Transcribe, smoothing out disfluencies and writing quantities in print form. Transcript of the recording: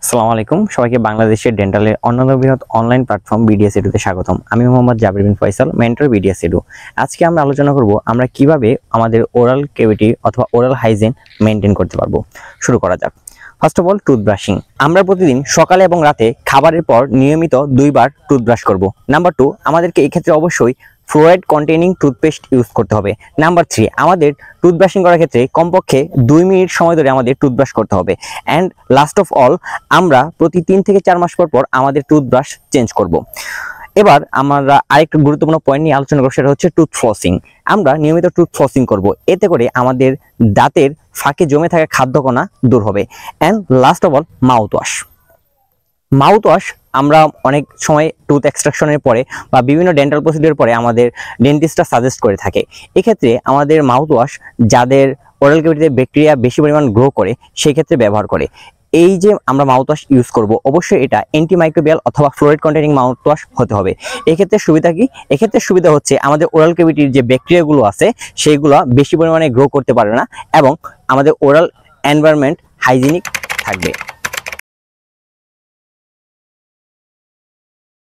আসসালামু আলাইকুম সবাইকে বাংলাদেশের ডেন্টালের অন্যান্য বৃহৎ অনলাইন প্ল্যাটফর্ম বিডিএস এডুতে স্বাগতম। আমি Mohammad Jabir bin Faisal, mentor BDS edu. আজকে আমরা আলোচনা করব আমরা কিভাবে আমাদের ওরাল ক্যাভিটি অথবা ওরাল হাইজিন মেনটেন করতে পারবো। শুরু করা যাক। First of all, toothbrushing. আমরা প্রতিদিন সকালে এবং রাতে খাবারের পর নিয়মিত 2 বার টুথব্রাশ করব। নাম্বার 2, আমাদেরকে এই ক্ষেত্রে অবশ্যই ফ্লোরাইড কন্টেইনিং টুথপেস্ট ইউজ করতে হবে। নাম্বার 3, আমাদের টুথব্রাশিং করার ক্ষেত্রে কমপক্ষে 2 মিনিট সময় ধরে আমাদের টুথব্রাশ করতে হবে। অ্যান্ড লাস্ট অফ অল, আমরা প্রতি 3 থেকে 4 মাস পর আমাদের টুথব্রাশ চেঞ্জ করব। এবার আমরা আরেকটা গুরুত্বপূর্ণ পয়েন্ট নিয়ে আলোচনা করব, সেটা হচ্ছে টুথ ফ্লসিং। আমরা নিয়মিত টুথ ফ্লসিং করব, এতে করে আমাদের দাঁতের ফাঁকে জমে থাকা খাদ্যকণা দূর হবে। And last of all, mouth wash. Mouth wash আমরা অনেক সময় টুথ এক্সট্রাকশনের পরে বা বিভিন্ন ডেন্টাল প্রসিডিওর পরে আমাদের ডেন্টিস্টরা সাজেস্ট করে থাকে। এক্ষেত্রে আমাদের মাউথ ওয়াশ যাদের ওরাল ক্যাভিটিতে ব্যাকটেরিয়া বেশি পরিমাণ গ্রো করে সেই ক্ষেত্রে ব্যবহার করে। এই যে আমরা মাউথ ওয়াশ ইউজ করব, অবশ্যই এটা অ্যান্টিমাইক্রোবিয়াল অথবা ফ্লোরাইড কন্টেইনিং মাউথ ওয়াশ হতে হবে। এক্ষেত্রে সুবিধা কি? এক্ষেত্রে সুবিধা হচ্ছে আমাদের ওরাল ক্যাভিটির যে ব্যাকটেরিয়াগুলো আছে সেইগুলো বেশি পরিমাণে গ্রো করতে পারবে না এবং আমাদের ওরাল এনভায়রনমেন্ট হাইজিনিক থাকবে।